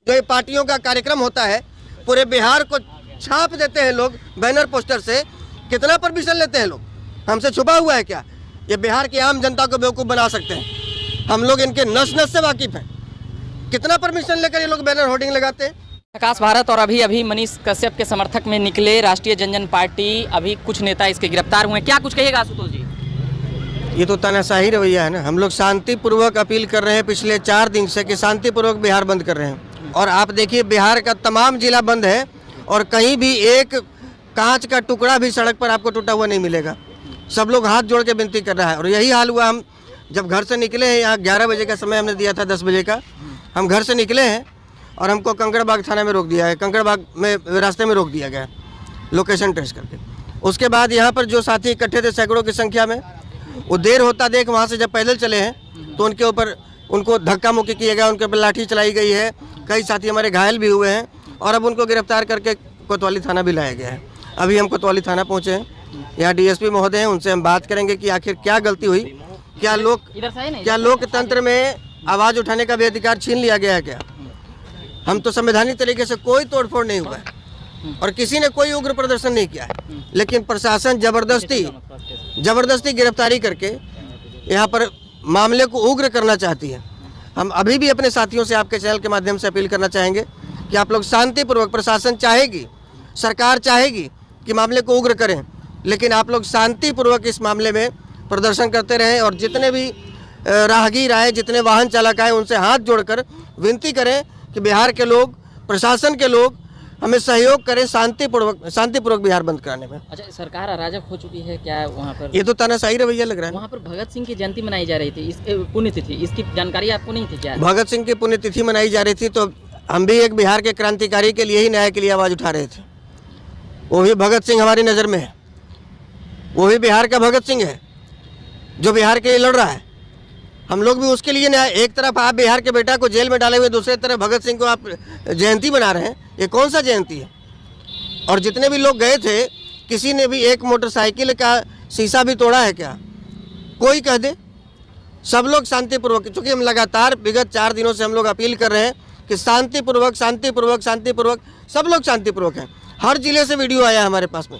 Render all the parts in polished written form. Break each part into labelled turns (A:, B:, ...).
A: जो ये पार्टियों का कार्यक्रम होता है, पूरे बिहार को छाप देते हैं लोग बैनर पोस्टर से। कितना परमिशन लेते हैं लोग? हमसे छुपा हुआ है क्या? ये बिहार की आम जनता को बेवकूफ़ बना सकते हैं। हम लोग इनके नस नस से वाकिफ़ हैं। कितना परमिशन लेकर ये लोग बैनर होर्डिंग लगाते हैं।
B: प्रकाश भारत और अभी मनीष कश्यप के समर्थक में निकले राष्ट्रीय जनजन पार्टी, अभी कुछ नेता इसके गिरफ्तार हुए। क्या कुछ कहिएगा आशुतोष जी?
A: ये तो तानाशाही रवैया है ना। हम लोग शांतिपूर्वक अपील कर रहे हैं पिछले 4 दिन से कि शांतिपूर्वक बिहार बंद कर रहे हैं। और आप देखिए बिहार का तमाम जिला बंद है और कहीं भी एक कांच का टुकड़ा भी सड़क पर आपको टूटा हुआ नहीं मिलेगा। सब लोग हाथ जोड़ के विनती कर रहा है। और यही हाल हुआ। हम जब घर से निकले हैं, यहाँ 11 बजे का समय हमने दिया था, 10 बजे का हम घर से निकले हैं और हमको कंकड़बाग थाना में रोक दिया है। कंकड़बाग में रास्ते में रोक दिया गया लोकेशन ट्रेस करके। उसके बाद यहाँ पर जो साथी इकट्ठे थे सैकड़ों की संख्या में, वो देर होता देख वहाँ से जब पैदल चले हैं तो उनके ऊपर उनको धक्का मुक्की किया गया, उनके ऊपर लाठी चलाई गई है। कई साथी हमारे घायल भी हुए हैं और अब उनको गिरफ्तार करके कोतवाली थाना भी लाया गया है। अभी हम कोतवाली थाना पहुँचे हैं। यहाँ डीएसपी महोदय हैं, उनसे हम बात करेंगे कि आखिर क्या गलती हुई, क्या लोकतंत्र में आवाज़ उठाने का भी अधिकार छीन लिया गया है क्या? हम तो संवैधानिक तरीके से कोई तोड़फोड़ नहीं हुआ है और किसी ने कोई उग्र प्रदर्शन नहीं किया है, लेकिन प्रशासन जबरदस्ती गिरफ्तारी करके यहाँ पर मामले को उग्र करना चाहती है। हम अभी भी अपने साथियों से आपके चैनल के माध्यम से अपील करना चाहेंगे कि आप लोग शांतिपूर्वक, प्रशासन चाहेगी, सरकार चाहेगी कि मामले को उग्र करें, लेकिन आप लोग शांतिपूर्वक इस मामले में प्रदर्शन करते रहें और जितने भी राहगीर आए, जितने वाहन चालक आए, उनसे हाथ जोड़कर विनती करें कि बिहार के लोग, प्रशासन के लोग हमें सहयोग करें शांतिपूर्वक बिहार बंद कराने में।
B: अच्छा, सरकार अराजक हो चुकी है क्या वहाँ पर?
A: ये तो तानाशाही रवैया लग रहा है।
B: वहाँ पर भगत सिंह की जयंती मनाई जा रही थी, इस पुण्यतिथि, इसकी जानकारी आपको नहीं थी क्या?
A: भगत सिंह की पुण्यतिथि मनाई जा रही थी तो हम भी एक बिहार के क्रांतिकारी के लिए ही, न्याय के लिए आवाज़ उठा रहे थे। वो भी भगत सिंह हमारी नज़र में है। वो भी बिहार का भगत सिंह है जो बिहार के लिए लड़ रहा है। हम लोग भी उसके लिए न्याय। एक तरफ आप बिहार के बेटा को जेल में डाले हुए, दूसरी तरफ भगत सिंह को आप जयंती मना रहे हैं। ये कौन सा जयंती है? और जितने भी लोग गए थे, किसी ने भी एक मोटरसाइकिल का शीशा भी तोड़ा है क्या? कोई कह दे। सब लोग शांतिपूर्वक, क्योंकि हम लगातार विगत 4 दिनों से हम लोग अपील कर रहे हैं कि शांतिपूर्वक सब लोग शांतिपूर्वक हैं। हर जिले से वीडियो आया है हमारे पास में,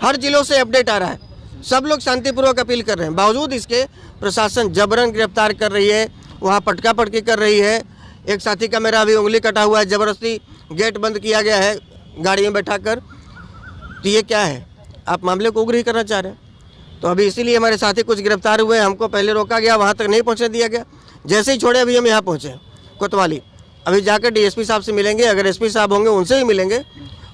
A: हर जिलों से अपडेट आ रहा है। सब लोग शांतिपूर्वक अपील कर रहे हैं। बावजूद इसके प्रशासन जबरन गिरफ्तार कर रही है, वहाँ पटका पटकी कर रही है। एक साथी का मेरा अभी उंगली कटा हुआ है, ज़बरदस्ती गेट बंद किया गया है गाड़ी में बैठा कर। तो ये क्या है? आप मामले को उग्र ही करना चाह रहे हैं। तो अभी इसीलिए हमारे साथी कुछ गिरफ्तार हुए। हमको पहले रोका गया, वहाँ तक नहीं पहुँचने दिया गया। जैसे ही छोड़े अभी हम यहाँ पहुँचे कोतवाली। अभी जाकर डीएसपी साहब से मिलेंगे, अगर एसपी साहब होंगे उनसे भी मिलेंगे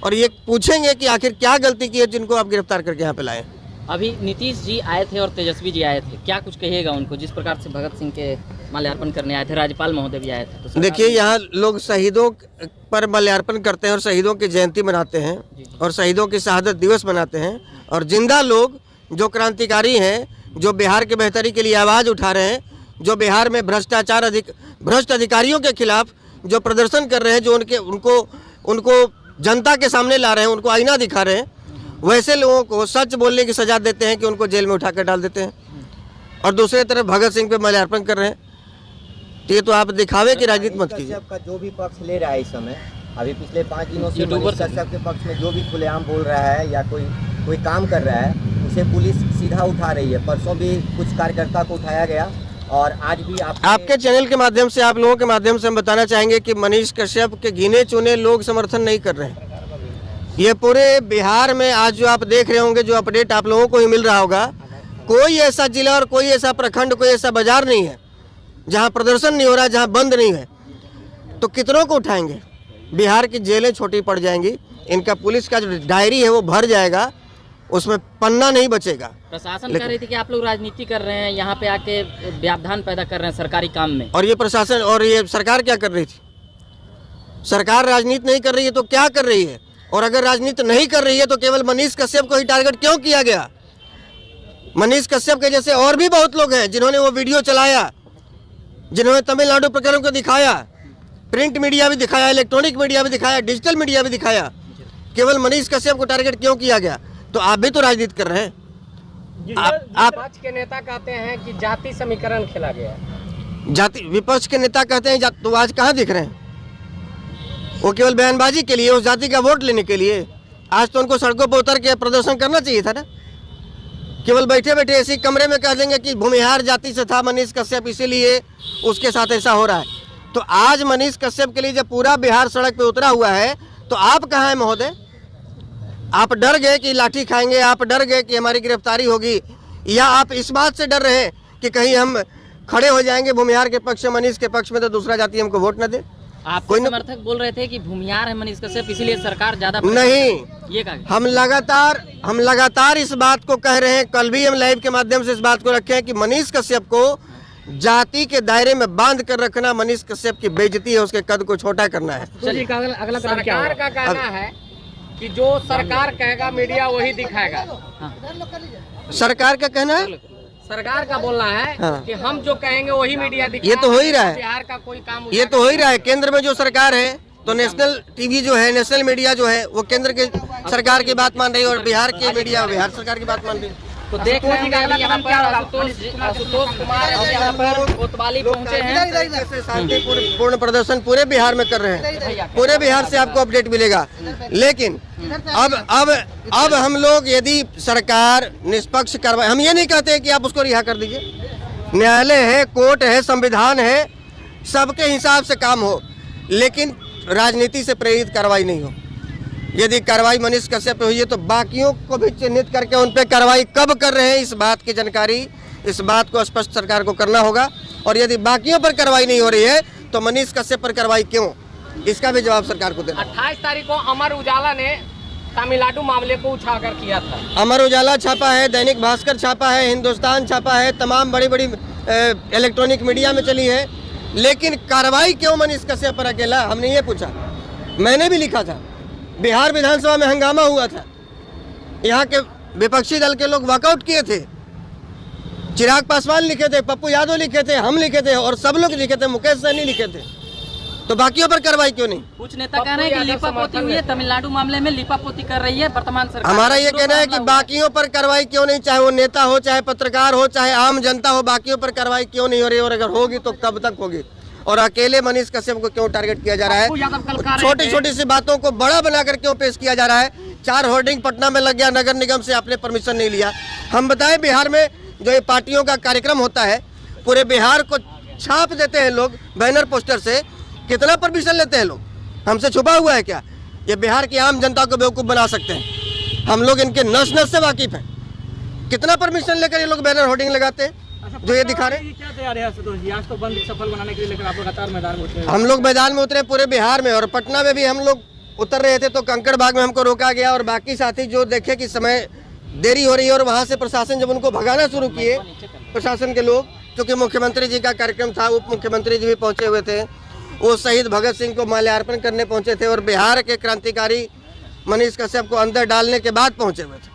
A: और ये पूछेंगे कि आखिर क्या गलती की है जिनको आप गिरफ्तार करके यहाँ पे लाए।
B: अभी नीतीश जी आए थे और तेजस्वी जी आए थे, क्या कुछ कहिएगा उनको, जिस प्रकार से भगत सिंह के माल्यार्पण करने आए थे, राज्यपाल महोदय भी आए थे? तो
A: देखिए, यहाँ लोग शहीदों पर माल्यार्पण करते हैं और शहीदों की जयंती मनाते हैं और शहीदों की शहादत दिवस मनाते हैं। और जिंदा लोग जो क्रांतिकारी हैं, जो बिहार की बेहतरी के लिए आवाज़ उठा रहे हैं, जो बिहार में भ्रष्ट अधिकारियों के खिलाफ जो प्रदर्शन कर रहे हैं, जो उनको जनता के सामने ला रहे हैं, उनको आईना दिखा रहे हैं, वैसे लोगों को सच बोलने की सजा देते हैं कि उनको जेल में उठाकर डाल देते हैं। और दूसरी तरफ भगत सिंह पे माल्यार्पण कर रहे हैं। तो ये तो आप दिखावे की राजनीति मत कीजिए।
C: का जो भी पक्ष ले रहा है इस समय, अभी पिछले 5 दिनों से मनीष कश्यप के पक्ष में जो भी खुलेआम बोल रहा है या कोई काम कर रहा है, उसे पुलिस सीधा उठा रही है। परसों भी कुछ कार्यकर्ता को उठाया गया और आज भी आपके चैनल के माध्यम से, आप लोगों के माध्यम से हम बताना चाहेंगे कि मनीष कश्यप के गिने चुने लोग समर्थन नहीं कर रहे हैं। ये पूरे बिहार में आज जो आप देख रहे होंगे, जो अपडेट आप लोगों को ही मिल रहा होगा, कोई ऐसा जिला और कोई ऐसा प्रखंड, कोई ऐसा बाजार नहीं है जहां प्रदर्शन नहीं हो रहा है, जहां बंद नहीं है। तो कितनों को उठाएंगे? बिहार की जेलें छोटी पड़ जाएंगी। इनका पुलिस का जो डायरी है वो भर जाएगा, उसमें पन्ना नहीं बचेगा।
B: प्रशासन कह रही थी कि आप लोग राजनीति कर रहे हैं, यहाँ पे आके व्यवधान पैदा कर रहे हैं सरकारी काम में।
A: और ये प्रशासन और ये सरकार क्या कर रही थी? सरकार राजनीति नहीं कर रही है तो क्या कर रही है? और अगर राजनीति नहीं कर रही है तो केवल मनीष कश्यप को ही टारगेट क्यों किया गया? मनीष कश्यप के जैसे और भी बहुत लोग हैं जिन्होंने वो वीडियो चलाया, जिन्होंने तमिलनाडु प्रकरण को दिखाया, प्रिंट मीडिया भी दिखाया, इलेक्ट्रॉनिक मीडिया भी दिखाया, डिजिटल मीडिया भी दिखाया। केवल मनीष कश्यप को टारगेट क्यों किया गया? तो आप भी तो राजनीति कर रहे हैं।
D: विपक्ष के नेता कहते हैं कि जाति समीकरण खेला गया।
A: विपक्ष के नेता कहते हैं तो आज कहाँ दिख रहे हैं? वो केवल बयानबाजी के लिए, उस जाति का वोट लेने के लिए। आज तो उनको सड़कों पर उतर के प्रदर्शन करना चाहिए था ना। केवल बैठे बैठे ऐसे कमरे में कह देंगे कि भूमिहार जाति से था मनीष कश्यप, इसीलिए उसके साथ ऐसा हो रहा है। तो आज मनीष कश्यप के लिए जब पूरा बिहार सड़क पे उतरा हुआ है, तो आप कहाँ हैं महोदय? आप डर गए कि लाठी खाएंगे, आप डर गए कि हमारी गिरफ्तारी होगी, या आप इस बात से डर रहे हैं कि कहीं हम खड़े हो जाएंगे भूमिहार के पक्ष में, मनीष के पक्ष में, तो दूसरा जाति हमको वोट न दे?
B: आपके समर्थक बोल रहे थे कि भूमिहार है मनीष कश्यप, इसीलिए सरकार ज्यादा
A: नहीं,
B: ये कहा।
A: हम लगातार इस बात को कह रहे हैं। कल भी हम लाइव के माध्यम से इस बात को रखे हैं कि मनीष कश्यप को जाति के दायरे में बांध कर रखना मनीष कश्यप की बेइज्जती है, उसके कद को छोटा करना है।
D: चलिए अगला सरकार का कहना है कि जो सरकार कहेगा मीडिया वही दिखाएगा।
A: सरकार का कहना है,
D: सरकार का बोलना है कि हम जो कहेंगे वही मीडिया दिखाएगा।
A: ये तो हो ही रहा है,
D: बिहार का कोई काम,
A: ये तो हो ही रहा है। केंद्र में जो सरकार है, तो नेशनल टीवी जो है, नेशनल मीडिया जो है, वो केंद्र के सरकार की बात मान रही है, और बिहार की मीडिया बिहार सरकार की बात मान रही है।
B: तो देख रहे हैं कि यहाँ पर आशुतोष कुमार यहाँ पर कोतवाली पहुँचे हैं।
A: शांतिपूर्ण प्रदर्शन पूरे बिहार में कर रहे हैं, पूरे बिहार से आपको अपडेट मिलेगा। लेकिन अब हम लोग, यदि सरकार निष्पक्ष कार्रवाई, हम ये नहीं कहते कि आप उसको रिहा कर दीजिए। न्यायालय है, कोर्ट है, संविधान है, सबके हिसाब से काम हो, लेकिन राजनीति से प्रेरित कार्रवाई नहीं हो। यदि कार्रवाई मनीष कश्यप पे हुई है, तो बाकियों को भी चिन्हित करके उन पे कार्रवाई कब कर रहे हैं, इस बात की जानकारी, इस बात को स्पष्ट सरकार को करना होगा। और यदि बाकियों पर कार्रवाई नहीं हो रही है, तो मनीष कश्यप पर कार्रवाई क्यों, इसका भी जवाब सरकार को देना।
D: 28 तारीख को अमर उजाला ने तमिलनाडु मामले को उछाकर किया था।
A: अमर उजाला छापा है, दैनिक भास्कर छापा है, हिंदुस्तान छापा है, तमाम बड़ी बड़ी इलेक्ट्रॉनिक मीडिया में चली है, लेकिन कार्रवाई क्यों मनीष कश्यप पर अकेला, हमने ये पूछा। मैंने भी लिखा था, बिहार विधानसभा में हंगामा हुआ था, यहाँ के विपक्षी दल के लोग वॉकआउट किए थे, चिराग पासवान लिखे थे, पप्पू यादव लिखे थे, हम लिखे थे, और सब लोग लिखे थे, मुकेश सहनी लिखे थे। तो बाकियों पर कार्रवाई क्यों नहीं?
B: कुछ नेता कह रहे हैं कि लीपापोती हुई है, तमिलनाडु मामले में लीपापोती कर रही है वर्तमान सरकार।
A: हमारा ये कहना है कि बाकियों पर कार्रवाई क्यों नहीं, चाहे वो नेता हो, चाहे पत्रकार हो, चाहे आम जनता हो, बाकियों पर कार्रवाई क्यों नहीं हो रही, और अगर होगी तो कब तक होगी, और अकेले मनीष कश्यप को क्यों टारगेट किया जा रहा है? छोटी छोटी सी बातों को बड़ा बनाकर क्यों पेश किया जा रहा है? 4 होर्डिंग पटना में लग गया, नगर निगम से आपने परमिशन नहीं लिया। हम बताएं, बिहार में जो ये पार्टियों का कार्यक्रम होता है, पूरे बिहार को छाप देते हैं लोग बैनर पोस्टर से, कितना परमिशन लेते हैं लोग? हमसे छुपा हुआ है क्या? ये बिहार की आम जनता को बेवकूफ़ बना सकते हैं। हम लोग इनके नस नस से वाकिफ हैं। कितना परमिशन लेकर ये लोग बैनर होर्डिंग लगाते हैं जो ये दिखा रहे हैं?
E: क्या तैयारी है आज तो बंद सफल बनाने के लिए, लेकिन आप लगातार मैदान में उतरे।
A: हम लोग मैदान में उतरे पूरे बिहार में, और पटना में भी हम लोग उतर रहे थे, तो कंकड़ बाग में हमको रोका गया, और बाकी साथी जो देखे कि समय देरी हो रही है, और वहाँ से प्रशासन जब उनको भगाना शुरू किए, प्रशासन के लोग, क्योंकि मुख्यमंत्री जी का कार्यक्रम था, उप मुख्यमंत्री जी भी पहुँचे हुए थे, वो शहीद भगत सिंह को माल्यार्पण करने पहुँचे थे, और बिहार के क्रांतिकारी मनीष कश्यप को अंदर डालने के बाद पहुँचे हुए थे।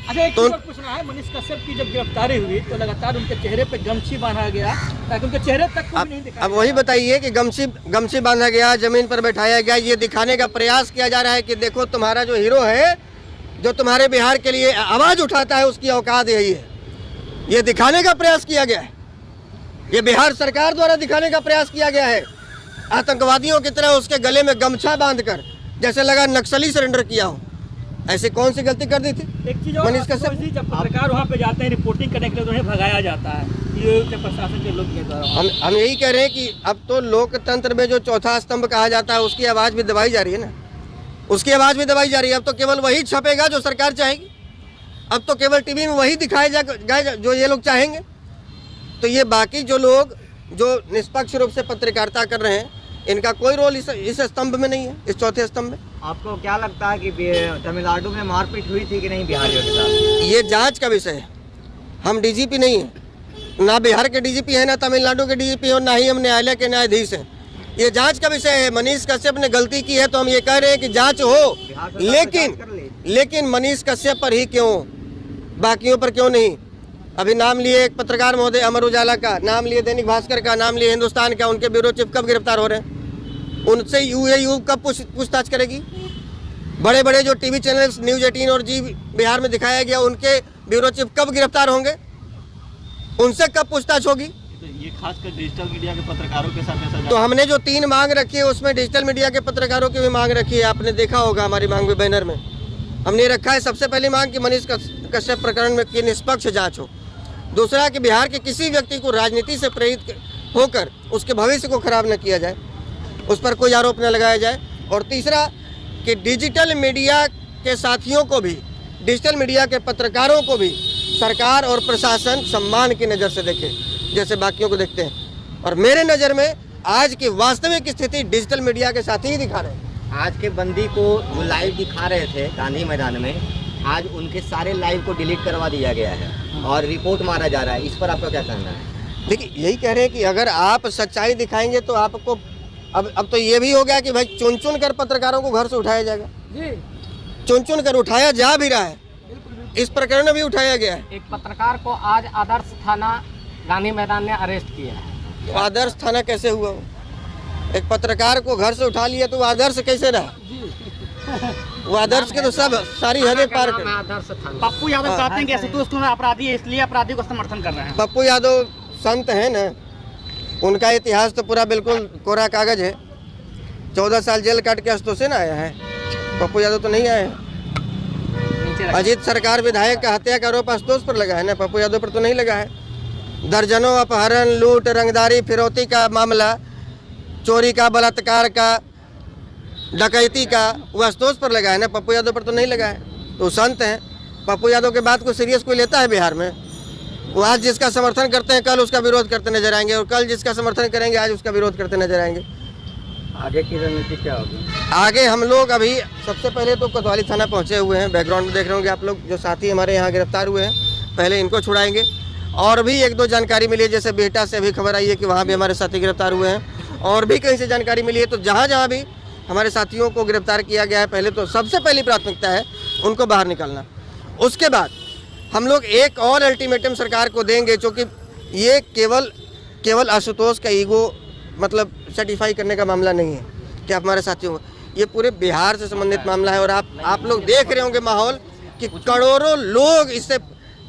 E: अच्छा, एक चीज़ और पूछना है, मनीष कश्यप की जब गिरफ्तारी हुई तो लगातार उनके चेहरे पे गमछी बांधा गया, ताकि उनके चेहरे तक को नहीं दिखाया।
A: अब वही बताइए कि गमछी बांधा गया, जमीन पर बैठाया गया, ये दिखाने का प्रयास किया जा रहा है कि देखो तुम्हारा जो हीरो है, जो तुम्हारे बिहार के लिए आवाज़ उठाता है, उसकी औकात यही है। ये दिखाने का प्रयास किया गया है, ये बिहार सरकार द्वारा दिखाने का प्रयास किया गया है। आतंकवादियों की तरह उसके गले में गमछा बांधकर, जैसे लगा नक्सली सरेंडर किया हो। ऐसी कौन सी गलती कर दी थी
E: एक चीज और,
A: मनीष कश्यप?
E: जब पत्रकार वहाँ पे जाते हैं रिपोर्टिंग करने के लिए, तो उन्हें भगाया जाता है, ये प्रशासन के लोग के द्वारा।
A: हम यही कह रहे हैं कि अब तो लोकतंत्र में जो चौथा स्तंभ कहा जाता है, उसकी आवाज़ भी दबाई जा रही है ना, उसकी आवाज़ भी दबाई जा रही है। अब तो केवल वही छपेगा जो सरकार चाहेगी, अब तो केवल टीवी में वही दिखाए जाए जो ये लोग चाहेंगे। तो ये बाकी जो लोग जो निष्पक्ष रूप से पत्रकारिता कर रहे हैं, इनका कोई रोल इस स्तंभ में नहीं है, इस चौथे स्तंभ में।
C: आपको क्या लगता है कि तमिलनाडु में मारपीट हुई थी कि नहीं बिहारियों के साथ?
A: ये जांच का विषय है। हम डीजीपी नहीं हैं, ना बिहार के डीजीपी हैं, ना तमिलनाडु के डीजीपी हैं, और ना ही हम न्यायालय के न्यायाधीश हैं। ये जांच का विषय है। मनीष कश्यप ने गलती की है तो हम ये कह रहे हैं कि जांच हो, लेकिन मनीष कश्यप पर ही क्यों, बाकियों पर क्यों नहीं? अभी नाम लिए एक पत्रकार महोदय अमर उजाला का, नाम लिए दैनिक भास्कर का, नाम लिए हिंदुस्तान का, उनके ब्यूरो चीफ कब गिरफ्तार हो रहे हैं? उनसे यूएयू कब पूछताछ करेगी? बड़े बड़े जो टीवी चैनल्स न्यूज़ 18 और जी बिहार में दिखाया गया, उनके ब्यूरो चीफ कब गिरफ्तार होंगे? उनसे कब पूछताछ होगी?
E: तो ये खासकर डिजिटल मीडिया के पत्रकारों के साथ ऐसा
A: तो हमने जो 3 मांग रखी है उसमें डिजिटल मीडिया के पत्रकारों की भी मांग रखी है। आपने देखा होगा हमारी मांग में बैनर में हमने रखा है सबसे पहली मांग कि मनीष कश्यप प्रकरण में की निष्पक्ष जांच हो। दूसरा कि बिहार के किसी व्यक्ति को राजनीति से प्रेरित होकर उसके भविष्य को खराब न किया जाए, उस पर कोई आरोप न लगाया जाए। और तीसरा कि डिजिटल मीडिया के साथियों को भी, डिजिटल मीडिया के पत्रकारों को भी सरकार और प्रशासन सम्मान की नज़र से देखे जैसे बाकियों को देखते हैं। और मेरे नज़र में आज की वास्तविक स्थिति डिजिटल मीडिया के साथ ही दिखा रहे हैं।
C: आज के बंदी को जो लाइव दिखा रहे थे गांधी मैदान में, आज उनके सारे लाइव को डिलीट करवा दिया गया है और रिपोर्ट मारा जा रहा है। इस पर आपका क्या कहना है?
A: देखिए यही कह रहे हैं कि अगर आप सच्चाई दिखाएंगे तो आपको अब तो ये भी हो गया कि भाई चुन चुन कर पत्रकारों को घर से उठाया जाएगा। चुन चुन कर उठाया जा भी रहा है, इस प्रकरण में भी उठाया गया है।
D: एक पत्रकार को आज आदर्श थाना गांधी मैदान ने अरेस्ट किया है।
A: तो आदर्श थाना कैसे हुआ वो? एक पत्रकार को घर से उठा लिया तो वो आदर्श कैसे रहा? वो आदर्श के तो सब सारी हदें पार कर।
D: आदर्श थाना।
E: पप्पू यादव कहते हैं कि असंतोष अपराधी है इसलिए अपराधी को समर्थन कर रहे हैं।
A: पप्पू यादव संत है ना, उनका इतिहास तो पूरा बिल्कुल कोरा कागज है। 14 साल जेल काट के अस्तोष ना आया है, पप्पू यादव तो नहीं आए हैं। अजीत सरकार विधायक का हत्या का आरोप आशुतोष पर लगा है ना, पप्पू यादव पर तो नहीं लगा है। दर्जनों अपहरण, लूट, रंगदारी, फिरौती का मामला, चोरी का, बलात्कार का, डकैती का, वो आशुतोष पर लगा है ना, पप्पू यादव पर तो नहीं लगा है। तो संत हैं। पप्पू यादव के बात को सीरियस कोई लेता है बिहार में? वो आज जिसका समर्थन करते हैं कल उसका विरोध करते नजर आएंगे, और कल जिसका समर्थन करेंगे आज उसका विरोध करते नजर आएंगे।
C: आगे की रणनीति क्या होगी?
A: आगे हम लोग अभी सबसे पहले तो कोतवाली थाना पहुंचे हुए हैं। बैकग्राउंड में देख रहे होंगे आप लोग, जो साथी हमारे यहाँ गिरफ्तार हुए हैं, पहले इनको छुड़ाएंगे। और भी 1-2 जानकारी मिली है, जैसे बेटा से अभी खबर आई है कि वहाँ भी हमारे साथी गिरफ्तार हुए हैं, और भी कहीं से जानकारी मिली है। तो जहाँ जहाँ भी हमारे साथियों को गिरफ्तार किया गया है, पहले तो सबसे पहली प्राथमिकता है उनको बाहर निकालना। उसके बाद हम लोग एक और अल्टीमेटम सरकार को देंगे, क्योंकि ये केवल आशुतोष का ईगो मतलब सर्टिफाई करने का मामला नहीं है कि आप हमारे साथियों को, ये पूरे बिहार से संबंधित मामला है। और आप लोग देख रहे होंगे माहौल कि करोड़ों लोग इससे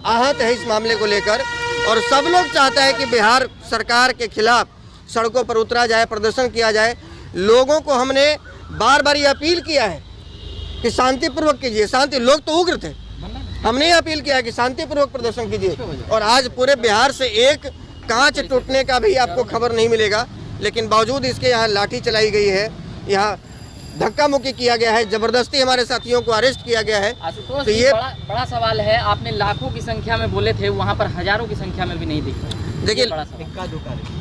A: आहत है इस मामले को लेकर, और सब लोग चाहता है कि बिहार सरकार के खिलाफ सड़कों पर उतरा जाए, प्रदर्शन किया जाए। लोगों को हमने बार बार ये अपील किया है कि शांतिपूर्वक कीजिए, शांति, लोग तो उग्र थे, हमने ये अपील किया है कि शांतिपूर्वक प्रदर्शन कीजिए। और आज पूरे बिहार से एक कांच टूटने का भी आपको खबर नहीं मिलेगा, लेकिन बावजूद इसके यहाँ लाठी चलाई गई है, यहाँ धक्का मुक्की किया गया है, जबरदस्ती हमारे साथियों को अरेस्ट किया गया है।
B: आशुतोष
A: तो
B: जी,
A: ये
B: बड़ा सवाल है। आपने लाखों की संख्या में बोले थे, वहाँ पर हजारों की संख्या में भी नहीं दिख रहा।
A: देखिए,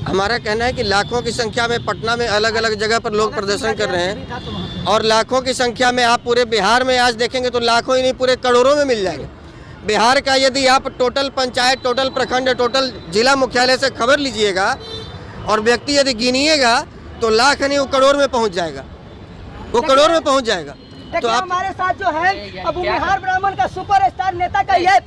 A: हमारा कहना है कि लाखों की संख्या में पटना में अलग अलग जगह पर लोग प्रदर्शन कर रहे हैं, और लाखों की संख्या में आप पूरे बिहार में आज देखेंगे तो लाखों ही नहीं पूरे करोड़ों में मिल जाएंगे। बिहार का यदि आप टोटल पंचायत, टोटल प्रखंड, टोटल जिला मुख्यालय से खबर लीजिएगा और व्यक्ति यदि गिनिएगा तो लाख नहीं, वो करोड़ में पहुंच जाएगा, वो करोड़ में पहुंच जाएगा।
E: तो हमारे साथ जो है अब बिहार ब्राह्मण का सुपरस्टार नेता का ये